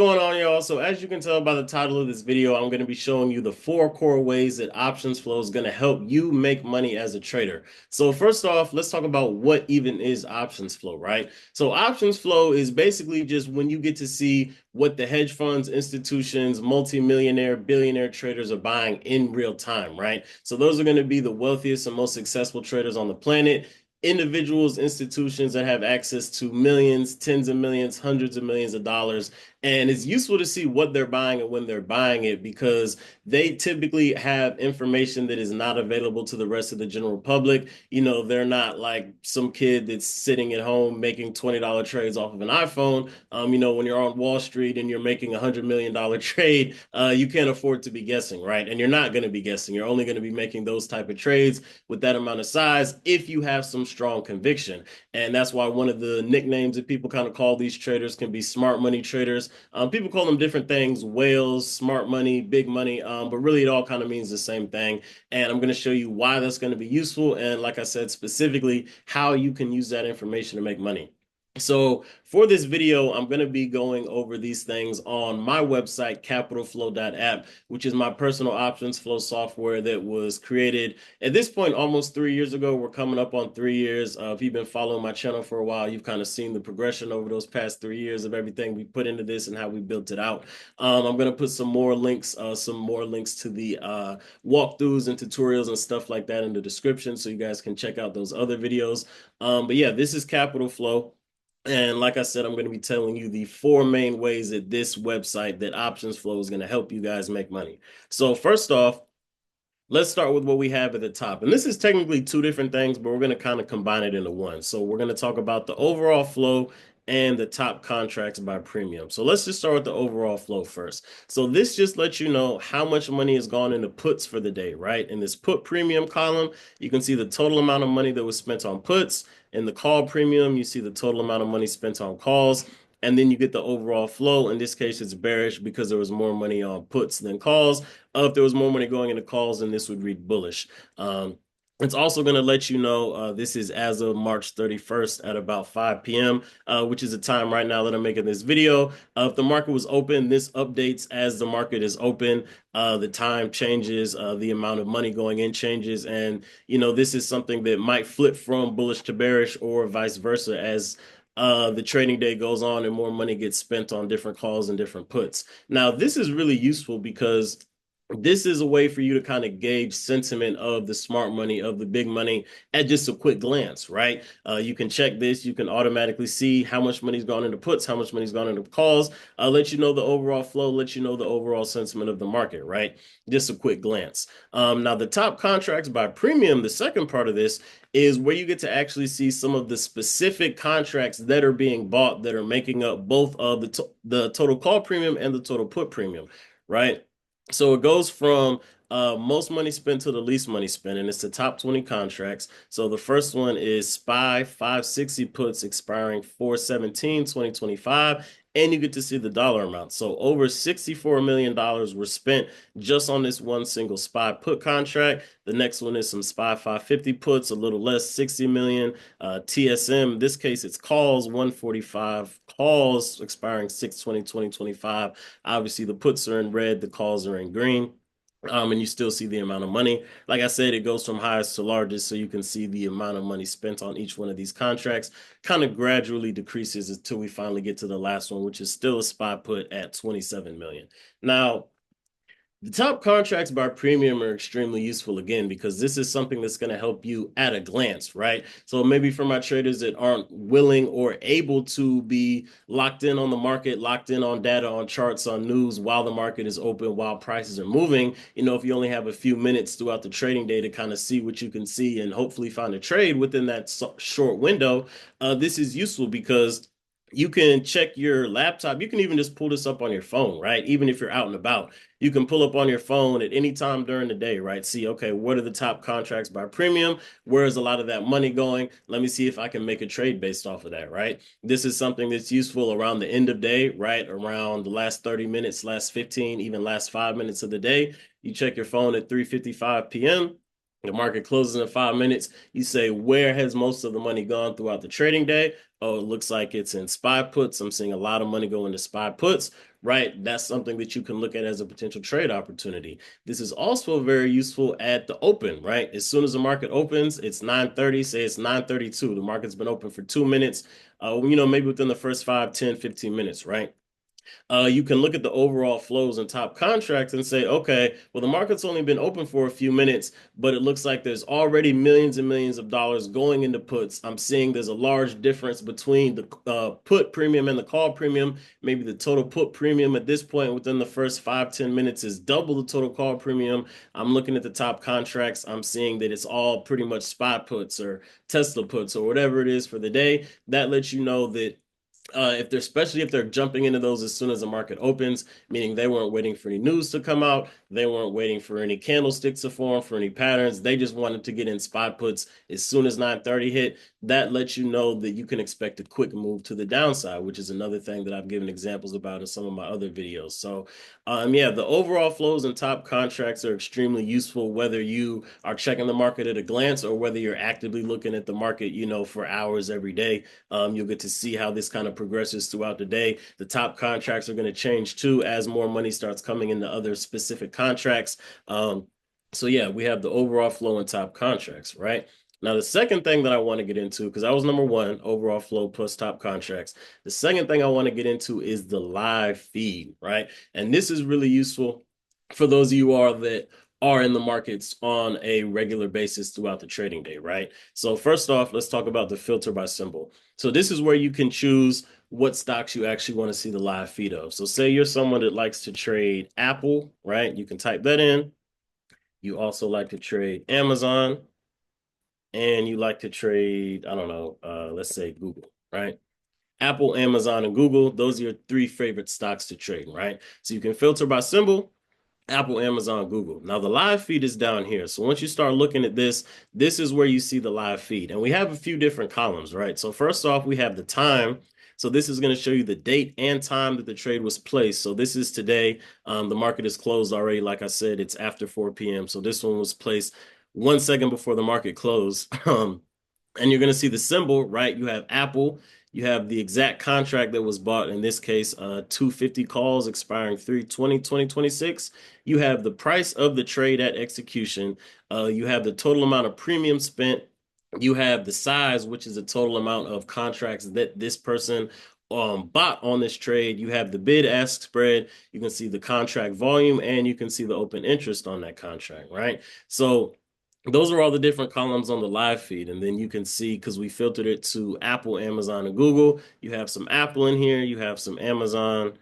Going on, y'all? So as you can tell by the title of this video, I'm going to be showing you the four core ways that options flow is going to help you make money as a trader. So first off, let's talk about what even is options flow, right? So options flow is basically just when you get to see what the hedge funds, institutions, multimillionaire, billionaire traders are buying in real time, right? So those are going to be the wealthiest and most successful traders on the planet. Individuals, institutions that have access to millions, tens of millions, hundreds of millions of dollars. And it's useful to see what they're buying and when they're buying it because they typically have information that is not available to the rest of the general public. They're not like some kid that's sitting at home making $20 trades off of an iPhone. When you're on Wall Street and you're making $100 million trade, you can't afford to be guessing, right? And you're not going to be guessing. You're only going to be making those type of trades with that amount of size if you have some strong conviction. And that's why one of the nicknames that people kind of call these traders can be smart money traders. People call them different things, whales, smart money, big money, but really it all kind of means the same thing. And I'm going to show you why that's going to be useful. And like I said, specifically how you can use that information to make money. So for this video, I'm going to be going over these things on my website, capitalflow.app, which is my personal options flow software that was created at this point almost 3 years ago. We're coming up on 3 years. If you've been following my channel for a while, you've kind of seen the progression over those past 3 years of everything we put into this and how we built it out. I'm going to put some more links to the walkthroughs and tutorials and stuff like that in the description so you guys can check out those other videos. But yeah, this is Capital Flow. And like I said, I'm going to be telling you the four main ways that this website, that Options Flow, is going to help you guys make money. So first off, let's start with what we have at the top. And this is technically two different things, but we're going to kind of combine it into one. So we're going to talk about the overall flow and the top contracts by premium. So let's just start with the overall flow first. So this just lets you know how much money has gone into puts for the day, right? In this put premium column, you can see the total amount of money that was spent on puts. In the call premium, you see the total amount of money spent on calls. And then you get the overall flow. In this case, it's bearish because there was more money on puts than calls. If there was more money going into calls, then this would read bullish. It's also going to let you know this is as of March 31st at about 5 p.m., which is the time right now that I'm making this video. If the market was open, this updates as the market is open. The time changes, the amount of money going in changes. And, this is something that might flip from bullish to bearish or vice versa as the trading day goes on and more money gets spent on different calls and different puts. Now, this is really useful because this is a way for you to kind of gauge sentiment of the smart money, of the big money at just a quick glance, right? You can check this. You can automatically see how much money's gone into puts, how much money's gone into calls, let you know the overall flow, let you know the overall sentiment of the market, right? Just a quick glance. Now, the top contracts by premium, the second part of this is where you get to actually see some of the specific contracts that are being bought that are making up both of the total call premium and the total put premium, right? So it goes from most money spent to the least money spent, and it's the top 20 contracts. So the first one is SPY 560 puts expiring 4/17/2025, and you get to see the dollar amount. So over $64 million were spent just on this one single SPY put contract. The next one is some SPY 550 puts, a little less, 60 million. TSM, in this case, it's calls, 145 calls expiring 6/20/2025. Obviously, the puts are in red, the calls are in green. And you still see the amount of money. Like I said, it goes from highest to largest, so you can see the amount of money spent on each one of these contracts kind of gradually decreases until we finally get to the last one, which is still a SPY put at 27 million. Now, the top contracts by premium are extremely useful again because this is something that's going to help you at a glance, right? So maybe for my traders that aren't willing or able to be locked in on the market, locked in on data, on charts, on news while the market is open, while prices are moving, if you only have a few minutes throughout the trading day to kind of see what you can see and hopefully find a trade within that short window, this is useful because you can check your laptop. You can even just pull this up on your phone, right? Even if you're out and about, you can pull up on your phone at any time during the day, right? See, okay, what are the top contracts by premium? Where is a lot of that money going? Let me see if I can make a trade based off of that, right? This is something that's useful around the end of day, right? Around the last 30 minutes, last 15, even last 5 minutes of the day. You check your phone at 3:55 p.m. The market closes in 5 minutes. You say, where has most of the money gone throughout the trading day? Oh, it looks like it's in SPY puts. I'm seeing a lot of money go into SPY puts, right? That's something that you can look at as a potential trade opportunity. This is also very useful at the open, right? As soon as the market opens, it's 9:30, say it's 9:32. The market's been open for 2 minutes, maybe within the first 5, 10, 15 minutes, right? You can look at the overall flows and top contracts and say, okay, well, the market's only been open for a few minutes, but it looks like there's already millions and millions of dollars going into puts. I'm seeing there's a large difference between the put premium and the call premium. Maybe the total put premium at this point within the first 5, 10 minutes is double the total call premium. I'm looking at the top contracts. I'm seeing that it's all pretty much spot puts or Tesla puts or whatever it is for the day. That lets you know that if they're especially if they're jumping into those as soon as the market opens, meaning they weren't waiting for any news to come out, they weren't waiting for any candlesticks to form, for any patterns, they just wanted to get in spot puts as soon as 9:30 hit. That lets you know that you can expect a quick move to the downside, which is another thing that I've given examples about in some of my other videos. So yeah, the overall flows and top contracts are extremely useful, whether you are checking the market at a glance or whether you're actively looking at the market, for hours every day. You'll get to see how this kind of progresses throughout the day. The top contracts are going to change too as more money starts coming into other specific contracts. So yeah, we have the overall flow and top contracts, right? Now, the second thing that I want to get into, because that was number one, overall flow plus top contracts. The second thing I want to get into is the live feed, right? And this is really useful for those of you that are in the markets on a regular basis throughout the trading day, right? So first off, let's talk about the filter by symbol. So this is where you can choose what stocks you actually want to see the live feed of. So say you're someone that likes to trade Apple, right? You can type that in. You also like to trade Amazon, and you like to trade, I don't know, let's say Google, right? Apple, Amazon, and Google, those are your three favorite stocks to trade, right? So you can filter by symbol, Apple, Amazon, Google. Now the live feed is down here. So once you start looking at this, this is where you see the live feed. And we have a few different columns, right? So first off, we have the time. So this is going to show you the date and time that the trade was placed. So this is today. The market is closed already. Like I said, it's after 4 p.m. So this one was placed 1 second before the market closed. And you're going to see the symbol, right? You have Apple. You have the exact contract that was bought, in this case, 250 calls expiring 3/20/2026. You have the price of the trade at execution. You have the total amount of premium spent. You have the size, which is the total amount of contracts that this person bought on this trade. You have the bid ask spread. You can see the contract volume, and you can see the open interest on that contract, right? So those are all the different columns on the live feed. And then you can see, because we filtered it to Apple, Amazon, and Google, you have some Apple in here, you have some Amazon.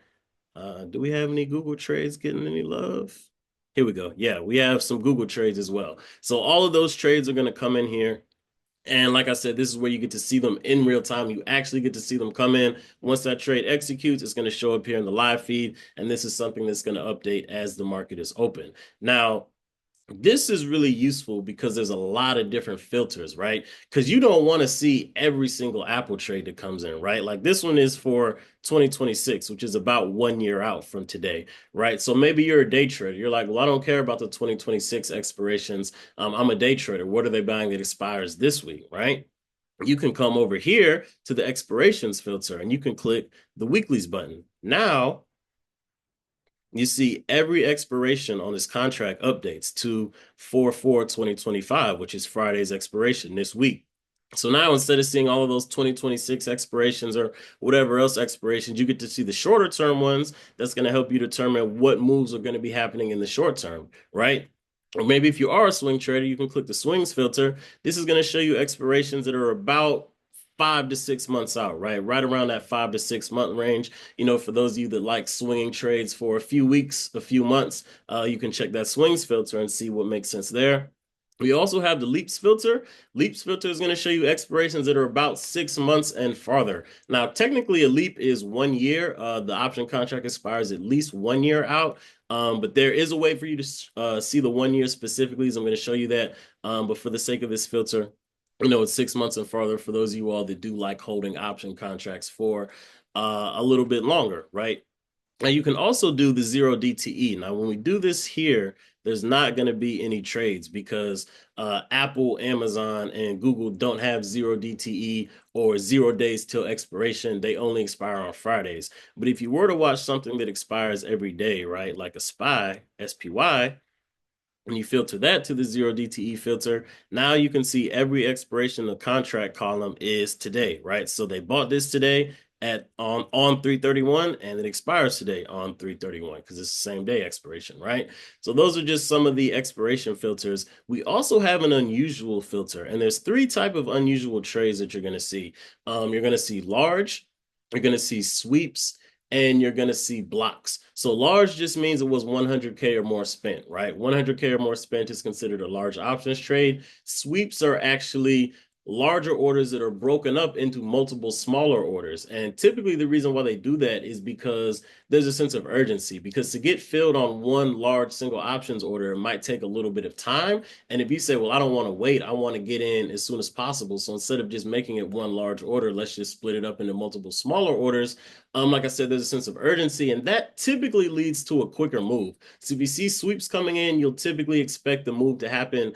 Do we have any Google trades getting any love? Here we go. Yeah, we have some Google trades as well. So all of those trades are going to come in here. And like I said, this is where you get to see them in real time. You actually get to see them come in. Once that trade executes, it's going to show up here in the live feed. And this is something that's going to update as the market is open. Now, this is really useful because there's a lot of different filters, right? Because you don't want to see every single Apple trade that comes in, right? Like this one is for 2026, which is about 1 year out from today, right? So maybe you're a day trader. You're like, well, I don't care about the 2026 expirations. I'm a day trader. What are they buying that expires this week, right? You can come over here to the expirations filter and you can click the weeklies button. Now, you see every expiration on this contract updates to 4/4/2025, which is Friday's expiration this week. So now instead of seeing all of those 2026 expirations or whatever else expirations, you get to see the shorter term ones. That's going to help you determine what moves are going to be happening in the short term, right? Or maybe if you are a swing trader, you can click the swings filter. This is going to show you expirations that are about 5 to 6 months out, right? Right around that 5 to 6 month range. For those of you that like swinging trades for a few weeks, a few months, you can check that swings filter and see what makes sense there. We also have the Leaps filter. Leaps filter is going to show you expirations that are about 6 months and farther. Now, technically, a leap is 1 year. The option contract expires at least 1 year out. But there is a way for you to see the 1 year specifically, so I'm going to show you that. But for the sake of this filter, it's 6 months and farther for those of you all that do like holding option contracts for a little bit longer, right? Now you can also do the 0 DTE. Now, when we do this here, there's not going to be any trades because Apple, Amazon, and Google don't have 0 DTE or 0 days till expiration. They only expire on Fridays. But if you were to watch something that expires every day, right, like a SPY, and you filter that to the 0 DTE filter, now you can see every expiration of the contract column is today, right? So they bought this today at on 3/31 and it expires today on 3/31 because it's the same day expiration, right? So those are just some of the expiration filters. We also have an unusual filter, and there's three type of unusual trades that you're going to see. You're going to see large, you're going to see sweeps, and you're going to see blocks. So large just means it was 100K or more spent, right? 100K or more spent is considered a large options trade. Sweeps are actually larger orders that are broken up into multiple smaller orders. And typically the reason why they do that is because there's a sense of urgency, because to get filled on one large single options order, it might take a little bit of time. And if you say, well, I don't want to wait, I want to get in as soon as possible. So instead of just making it one large order, let's just split it up into multiple smaller orders. Like I said, there's a sense of urgency, and that typically leads to a quicker move. So if you see sweeps coming in, you'll typically expect the move to happen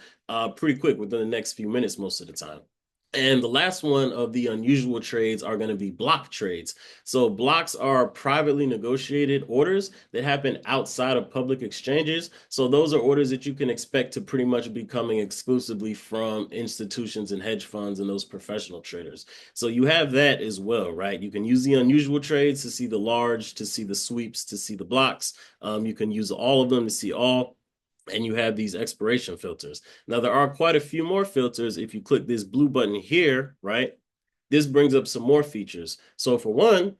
pretty quick within the next few minutes most of the time. And the last one of the unusual trades are going to be block trades. So blocks are privately negotiated orders that happen outside of public exchanges. So those are orders that you can expect to pretty much be coming exclusively from institutions and hedge funds and those professional traders. So you have that as well, right? You can use the unusual trades to see the large, to see the sweeps, to see the blocks. You can use all of them to see all. And you have these expiration filters. Now, there are quite a few more filters. If you click this blue button here, right, this brings up some more features. So for one,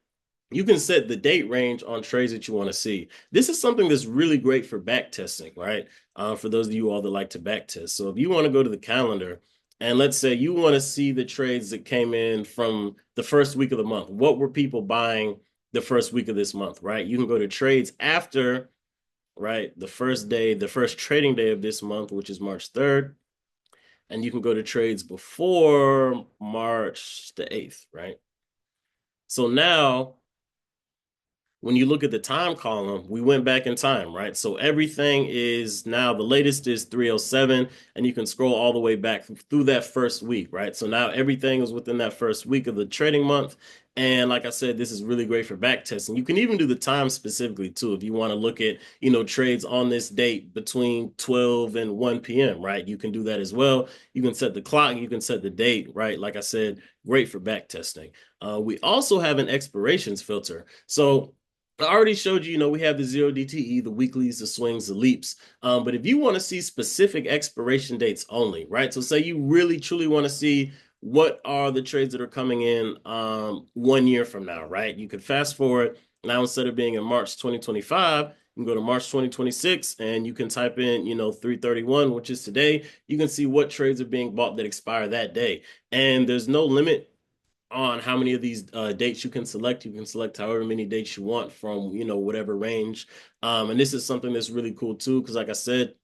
you can set the date range on trades that you want to see. This is something that's really great for back testing, right? For those of you all that like to back test. So if you want to go to the calendar, and let's say you want to see the trades that came in from the first week of the month. What were people buying the first week of this month, right? You can go to trades after, right, the first day, the first trading day of this month, which is March 3rd. And you can go to trades before March the 8th, right? So now, when you look at the time column, we went back in time, right? So everything is now, the latest is 307, and you can scroll all the way back through that first week, right? So now everything is within that first week of the trading month. And like I said, this is really great for back testing. You can even do the time specifically too. If you want to look at, trades on this date between 12 and 1 p.m., right? You can do that as well. You can set the clock, you can set the date, right? Like I said, great for back testing. We also have an expirations filter. So I already showed you, we have the 0 DTE, the weeklies, the swings, the leaps. But if you want to see specific expiration dates only, right? So say you really truly want to see what are the trades that are coming in 1 year from now, right? You could fast forward. Now, instead of being in March 2025, you can go to March 2026 and you can type in, 3/31, which is today. You can see what trades are being bought that expire that day. And there's no limit on how many of these dates you can select. You can select however many dates you want from, whatever range. And this is something that's really cool too, because like I said,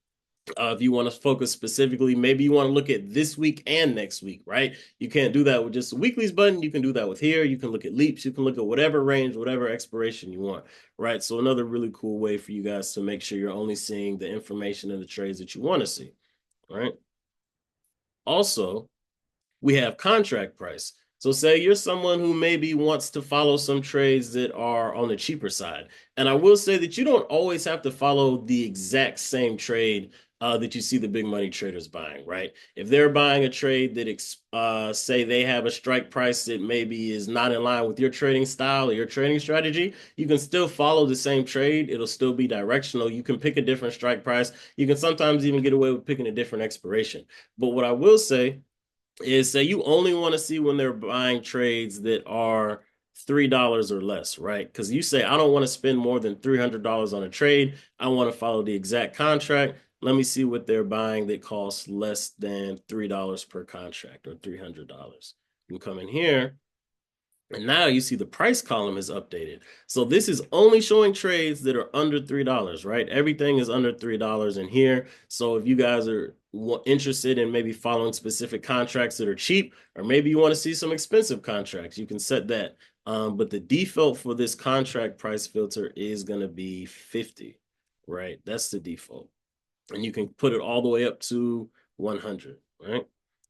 if you want to focus specifically, maybe you want to look at this week and next week, right? You can't do that with just the weeklies button. You can do that with here. You can look at leaps. You can look at whatever range, whatever expiration you want, right? So another really cool way for you guys to make sure you're only seeing the information and the trades that you want to see, right? Also, we have contract price. So say you're someone who maybe wants to follow some trades that are on the cheaper side. And I will say that you don't always have to follow the exact same trade that you see the big money traders buying, right? If they're buying a trade that say they have a strike price that maybe is not in line with your trading style or your trading strategy, you can still follow the same trade. It'll still be directional. You can pick a different strike price. You can sometimes even get away with picking a different expiration. But what I will say is say you only want to see when they're buying trades that are $3 or less, right? Because you say, I don't want to spend more than $300 on a trade. I want to follow the exact contract. Let me see what they're buying that costs less than $3 per contract or $300. You can come in here and now you see the price column is updated. So this is only showing trades that are under $3, right? Everything is under $3 in here. So if you guys are interested in maybe following specific contracts that are cheap, or maybe you want to see some expensive contracts, you can set that. But the default for this contract price filter is going to be 50, right? That's the default. and you can put it all the way up to 100, right?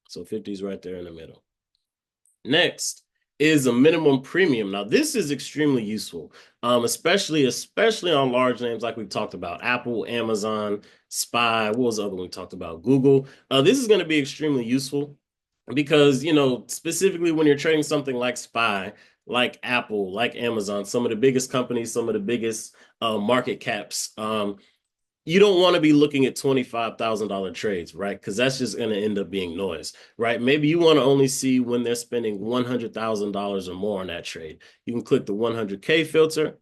So 50 is right there in the middle. Next is a minimum premium. Now, this is extremely useful, especially on large names like we've talked about: Apple, Amazon, SPY. What was the other one we talked about? Google. This is going to be extremely useful because, specifically when you're trading something like SPY, like Apple, like Amazon, some of the biggest companies, some of the biggest market caps. You don't want to be looking at $25,000 trades, right? Because that's just going to end up being noise, right? Maybe you want to only see when they're spending $100,000 or more on that trade. You can click the 100K filter.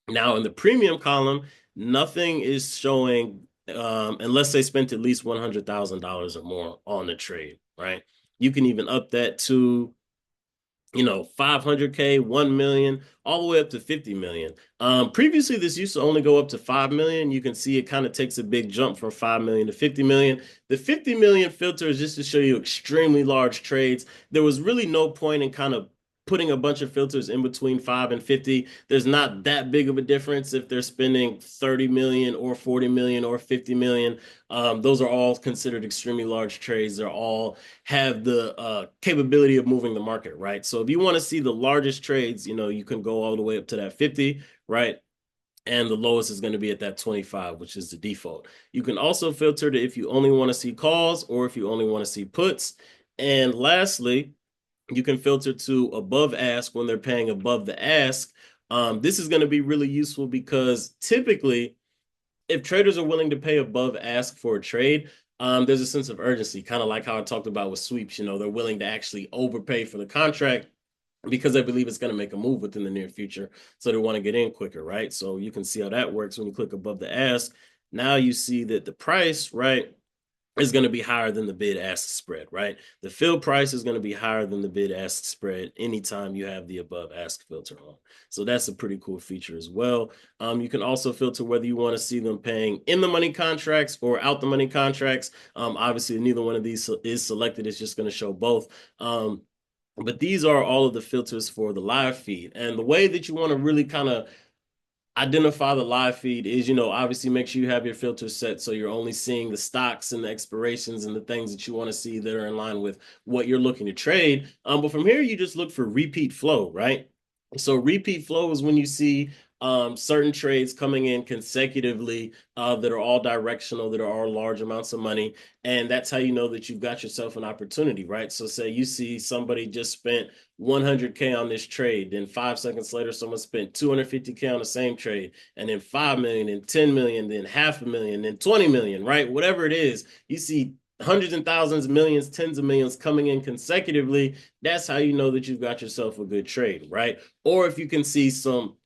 Now in the premium column, nothing is showing unless they spent at least $100,000 or more on the trade, right? You can even up that to 500K, 1 million, all the way up to 50 million. Previously, this used to only go up to 5 million. You can see it kind of takes a big jump from 5 million to 50 million. The 50 million filter is just to show you extremely large trades. There was really no point in kind of putting a bunch of filters in between 5 and 50. There's not that big of a difference if they're spending 30 million or 40 million or 50 million. Those are all considered extremely large trades. They're all have the capability of moving the market, right? So if you want to see the largest trades, you can go all the way up to that 50, right? And the lowest is going to be at that 25, which is the default. You can also filter to if you only want to see calls or if you only want to see puts. And lastly, you can filter to above ask when they're paying above the ask. This is going to be really useful because typically, if traders are willing to pay above ask for a trade, there's a sense of urgency, kind of like how I talked about with sweeps. They're willing to actually overpay for the contract because they believe it's going to make a move within the near future. So they want to get in quicker, right? So you can see how that works when you click above the ask. Now you see that the price, right, is going to be higher than the bid ask spread, right? The fill price is going to be higher than the bid ask spread anytime you have the above ask filter on. So that's a pretty cool feature as well. You can also filter whether you want to see them paying in the money contracts or out the money contracts. Obviously, neither one of these is selected. It's just going to show both. But these are all of the filters for the live feed. And the way that you want to really kind of identify the live feed is, obviously make sure you have your filters set so you're only seeing the stocks and the expirations and the things that you want to see that are in line with what you're looking to trade. But from here, you just look for repeat flow, right? So repeat flow is when you see certain trades coming in consecutively that are all directional, that are all large amounts of money. And that's how you know that you've got yourself an opportunity, right? So say you see somebody just spent 100K on this trade, then 5 seconds later, someone spent 250K on the same trade, and then 5 million, then 10 million, then half a million, then 20 million, right? Whatever it is, you see hundreds and thousands, millions, tens of millions coming in consecutively. That's how you know that you've got yourself a good trade, right? Or if you can see some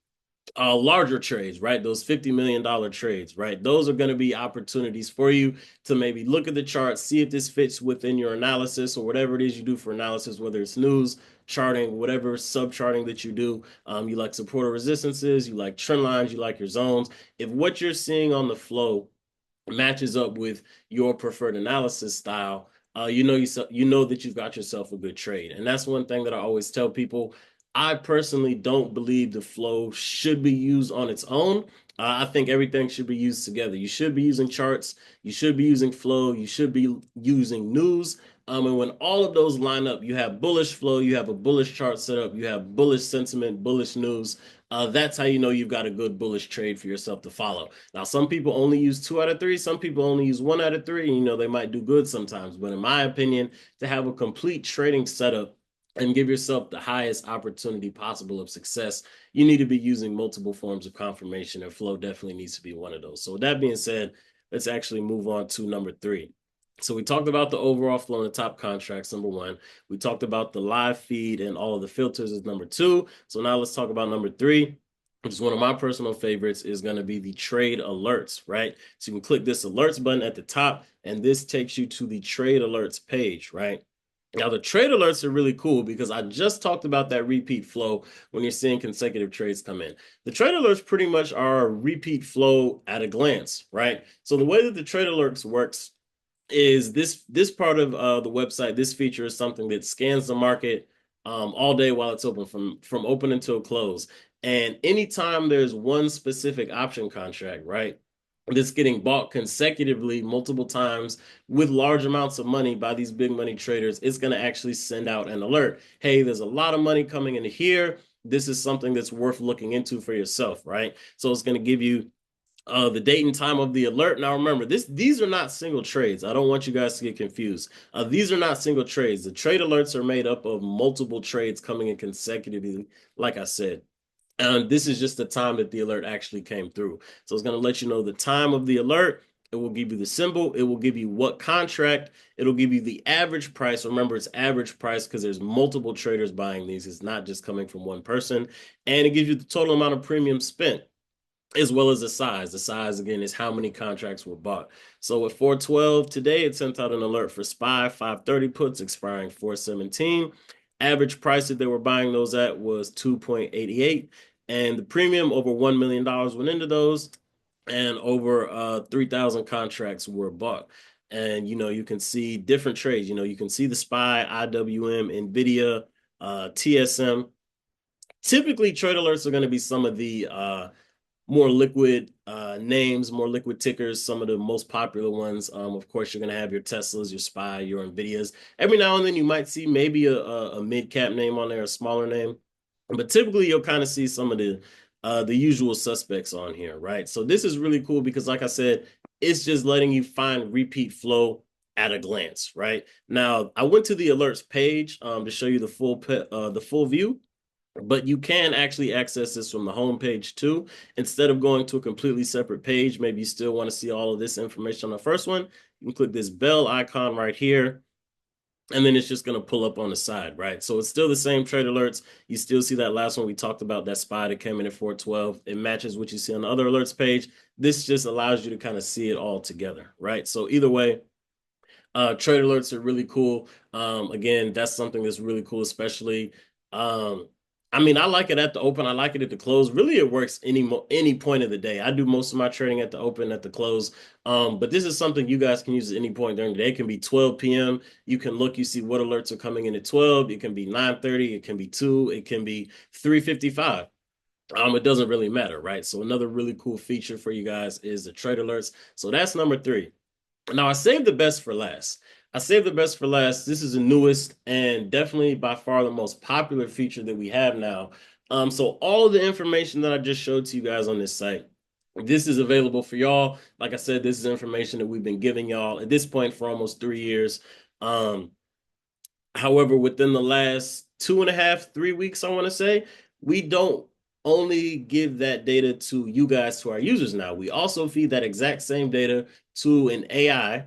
larger trades, right? Those $50 million trades, right? Those are going to be opportunities for you to maybe look at the chart, see if this fits within your analysis or whatever it is you do for analysis, whether it's news, charting, whatever sub charting that you do. You like support or resistances, you like trend lines, you like your zones. If what you're seeing on the flow matches up with your preferred analysis style, you know that you've got yourself a good trade. And that's one thing that I always tell people. I personally don't believe the flow should be used on its own. I think everything should be used together. You should be using charts, you should be using flow, you should be using news. And when all of those line up, you have bullish flow, you have a bullish chart set up, you have bullish sentiment, bullish news. That's how you know you've got a good bullish trade for yourself to follow. Now, some people only use 2 out of 3. Some people only use 1 out of 3. They might do good sometimes. But in my opinion, to have a complete trading setup and give yourself the highest opportunity possible of success, you need to be using multiple forms of confirmation, and flow definitely needs to be one of those. So with that being said, let's actually move on to number 3. So we talked about the overall flow in the top contracts, number 1. We talked about the live feed and all of the filters is number 2. So now let's talk about number 3, which is one of my personal favorites, is going to be the trade alerts, right? So you can click this alerts button at the top, and this takes you to the trade alerts page, right? Now, the trade alerts are really cool because I just talked about that repeat flow when you're seeing consecutive trades come in. The trade alerts pretty much are a repeat flow at a glance, right? So the way that the trade alerts works is this part of the website. This feature is something that scans the market all day while it's open, from open until close. And anytime there's one specific option contract, right, that's getting bought consecutively multiple times with large amounts of money by these big money traders, it's going to actually send out an alert. Hey, there's a lot of money coming into here. This is something that's worth looking into for yourself, right? So it's going to give you the date and time of the alert. Now remember, these are not single trades. I don't want you guys to get confused. These are not single trades. The trade alerts are made up of multiple trades coming in consecutively, like I said. And this is just the time that the alert actually came through. So it's going to let you know the time of the alert. It will give you the symbol. It will give you what contract. It'll give you the average price. Remember, it's average price because there's multiple traders buying these. It's not just coming from one person. And it gives you the total amount of premium spent as well as the size. The size, again, is how many contracts were bought. So with 412 today, it sent out an alert for SPY 530 puts expiring 417. Average price that they were buying those at was 2.88. And the premium over $1 million went into those, and over 3,000 contracts were bought. And, you can see different trades. You can see the SPY, IWM, NVIDIA, TSM. Typically, trade alerts are going to be some of the more liquid names, more liquid tickers, some of the most popular ones. Of course, you're going to have your Teslas, your SPY, your NVIDIAs. Every now and then you might see maybe a mid-cap name on there, a smaller name. But typically you'll kind of see some of the usual suspects on here, right? So this is really cool because, like I said, it's just letting you find repeat flow at a glance, right? Now, I went to the alerts page to show you the full view. But you can actually access this from the home page too. Instead of going to a completely separate page, maybe you still want to see all of this information on the first one, you can click this bell icon right here, and then it's just going to pull up on the side, right? So it's still the same trade alerts. You still see that last one we talked about, that SPY that came in at 412. It matches what you see on the other alerts page. This just allows you to kind of see it all together, right? So either way, trade alerts are really cool. Again, that's something that's really cool, especially. I mean, I like it at the open. I like it at the close. Really, it works any point of the day. I do most of my trading at the open, at the close. But this is something you guys can use at any point during the day. It can be 12 p.m. You can look, you see what alerts are coming in at 12. It can be 9:30. It can be 2. It can be 3:55. It doesn't really matter, right? So another really cool feature for you guys is the trade alerts. So that's number 3. Now, I saved the best for last. I saved the best for last. This is the newest and definitely by far the most popular feature that we have now. So all of the information that I just showed to you guys on this site, this is available for y'all. Like I said, this is information that we've been giving y'all at this point for almost 3 years. However, within the last 2.5, 3 weeks, I want to say, we don't only give that data to you guys, to our users now. We also feed that exact same data to an AI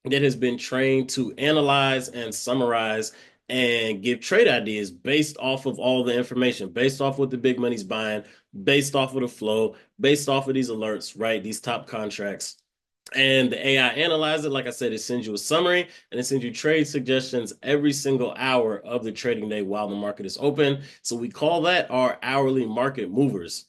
that has been trained to analyze and summarize and give trade ideas based off of all the information, based off what the big money's buying, based off of the flow, based off of these alerts, right? These top contracts. And the AI analyzes it. Like I said, it sends you a summary and it sends you trade suggestions every single hour of the trading day while the market is open. So we call that our hourly market movers.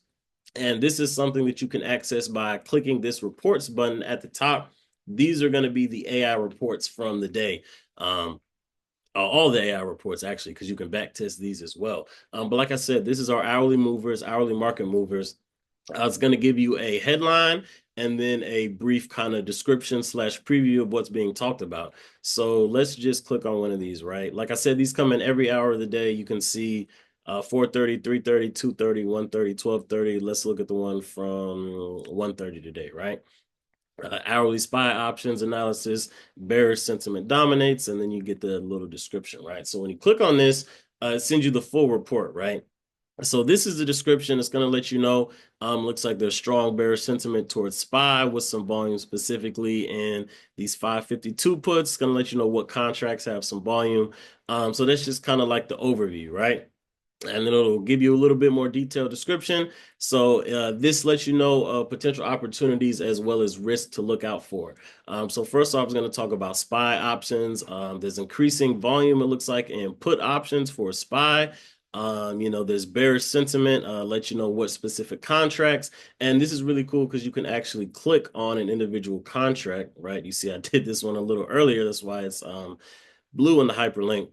And this is something that you can access by clicking this reports button at the top. These are going to be the AI reports from the day. All the AI reports, actually, because you can back test these as well. But like I said, this is our hourly movers, hourly market movers. It's going to give you a headline and then a brief kind of description slash preview of what's being talked about. So let's just click on one of these, right? Like I said, these come in every hour of the day. You can see 4:30, 3:30, 2:30, 1:30, 12:30. Let's look at the one from 1:30 today, right? Hourly SPY options analysis, bearish sentiment dominates, and then you get the little description, right? So when you click on this, it sends you the full report, right? So this is the description. It's going to let you know, looks like there's strong bearish sentiment towards SPY with some volume specifically in these 552 puts. It's going to let you know what contracts have some volume. So that's just kind of like the overview, right? And then it'll give you a little bit more detailed description. So this lets you know potential opportunities as well as risks to look out for. So first off, I'm going to talk about SPY options. There's increasing volume, it looks like, in put options for SPY. There's bearish sentiment, let you know what specific contracts. And this is really cool because you can actually click on an individual contract, right? You see, I did this one a little earlier. That's why it's blue in the hyperlink.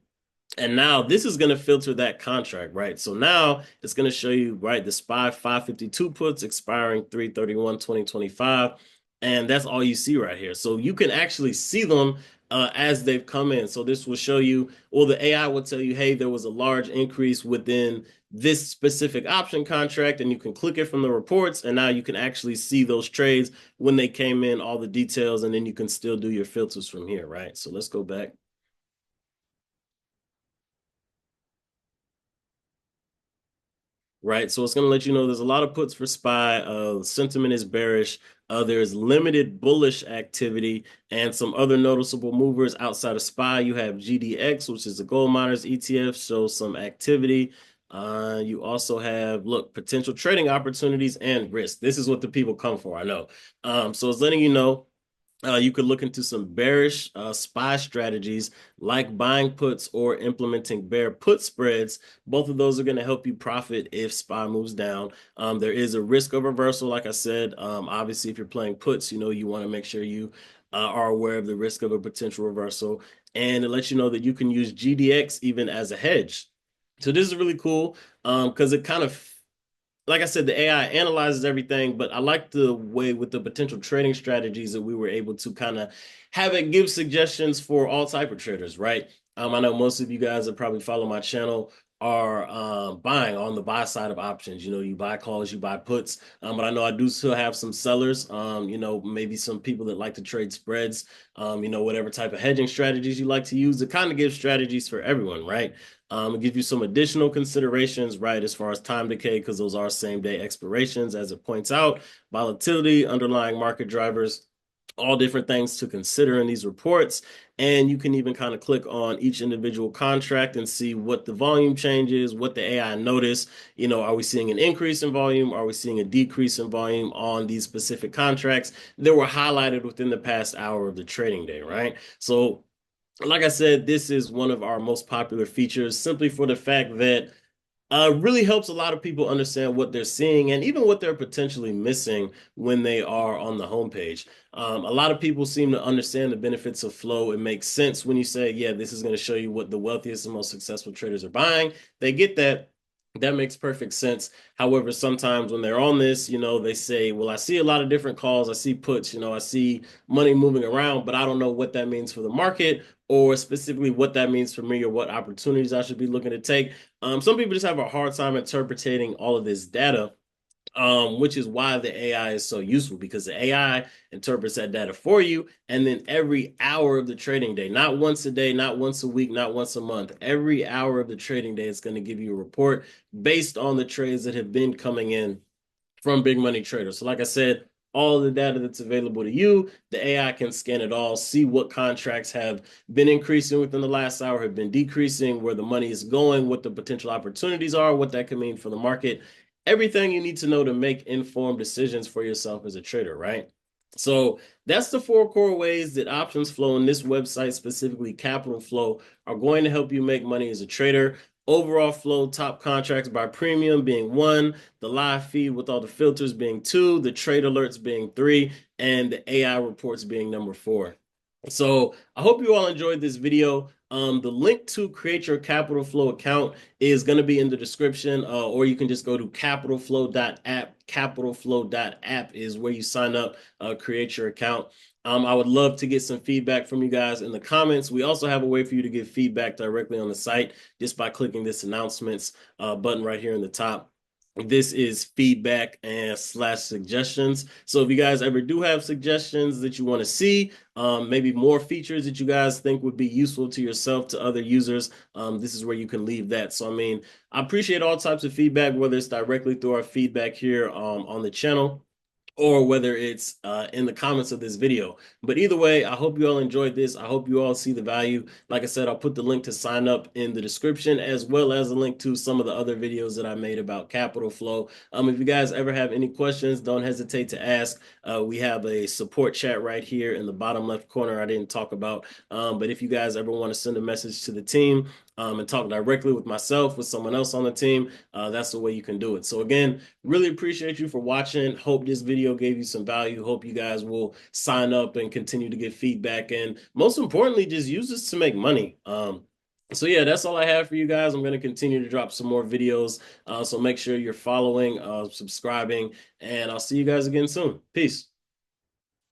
And now this is going to filter that contract, right? So now it's going to show you, right, the SPY 552 puts expiring 3/31/2025. And that's all you see right here. So you can actually see them as they've come in. So this will show you, or the AI will tell you, hey, there was a large increase within this specific option contract, and you can click it from the reports, and now you can actually see those trades when they came in, all the details, and then you can still do your filters from here, right? So let's go back. Right. So it's going to let you know there's a lot of puts for SPY. Sentiment is bearish. There's limited bullish activity and some other noticeable movers outside of SPY. You have GDX, which is the gold miners ETF, shows some activity. You also have, look, potential trading opportunities and risk. This is what the people come for, I know. So it's letting you know you could look into some bearish SPY strategies like buying puts or implementing bear put spreads. Both of those are going to help you profit if SPY moves down. There is a risk of reversal, like I said. Obviously, if you're playing puts, you want to make sure you are aware of the risk of a potential reversal. And it lets you know that you can use GDX even as a hedge. So this is really cool because it kind of, like I said, the AI analyzes everything, but I like the way with the potential trading strategies that we were able to kind of have it give suggestions for all type of traders, right? I know most of you guys that probably follow my channel are buying on the buy side of options. You buy calls, you buy puts, but I know I do still have some sellers. Maybe some people that like to trade spreads. Whatever type of hedging strategies you like to use. It kind of gives strategies for everyone, right? It gives you some additional considerations, right, as far as time decay, because those are same day expirations, as it points out, volatility, underlying market drivers, all different things to consider in these reports. And you can even kind of click on each individual contract and see what the volume changes, what the AI noticed. Are we seeing an increase in volume? Are we seeing a decrease in volume on these specific contracts that were highlighted within the past hour of the trading day, right? So like I said, this is one of our most popular features simply for the fact that really helps a lot of people understand what they're seeing and even what they're potentially missing when they are on the homepage. A lot of people seem to understand the benefits of flow. It makes sense when you say, yeah, this is going to show you what the wealthiest and most successful traders are buying. They get that. That makes perfect sense. However, sometimes when they're on this, they say, well, I see a lot of different calls. I see puts, I see money moving around, but I don't know what that means for the market or specifically what that means for me or what opportunities I should be looking to take. Some people just have a hard time interpreting all of this data, which is why the AI is so useful because the AI interprets that data for you. And then every hour of the trading day, not once a day, not once a week, not once a month, every hour of the trading day, it's going to give you a report based on the trades that have been coming in from big money traders. So like I said, all the data that's available to you, the AI can scan it all, see what contracts have been increasing within the last hour, have been decreasing, where the money is going, what the potential opportunities are, what that can mean for the market. Everything you need to know to make informed decisions for yourself as a trader, right? So that's the 4 core ways that options flow in this website, specifically Capital Flow, are going to help you make money as a trader. Overall flow, top contracts by premium being 1, the live feed with all the filters being 2, the trade alerts being 3, and the AI reports being number 4. So I hope you all enjoyed this video. The link to create your Capital Flow account is going to be in the description, or you can just go to capitalflow.app. Capitalflow.app is where you sign up, create your account. I would love to get some feedback from you guys in the comments. We also have a way for you to give feedback directly on the site just by clicking this announcements button right here in the top. This is feedback and slash suggestions. So if you guys ever do have suggestions that you want to see, maybe more features that you guys think would be useful to yourself, to other users, this is where you can leave that. So, I appreciate all types of feedback, whether it's directly through our feedback here on the channel, or whether it's in the comments of this video. But either way, I hope you all enjoyed this. I hope you all see the value. Like I said, I'll put the link to sign up in the description, as well as a link to some of the other videos that I made about Capital Flow. If you guys ever have any questions, don't hesitate to ask. We have a support chat right here in the bottom left corner I didn't talk about. But if you guys ever want to send a message to the team, and talk directly with myself, with someone else on the team, that's the way you can do it. So again, really appreciate you for watching. Hope this video gave you some value. Hope you guys will sign up and continue to get feedback. And most importantly, just use this to make money. So yeah, that's all I have for you guys. I'm going to continue to drop some more videos. So make sure you're following, subscribing, and I'll see you guys again soon. Peace.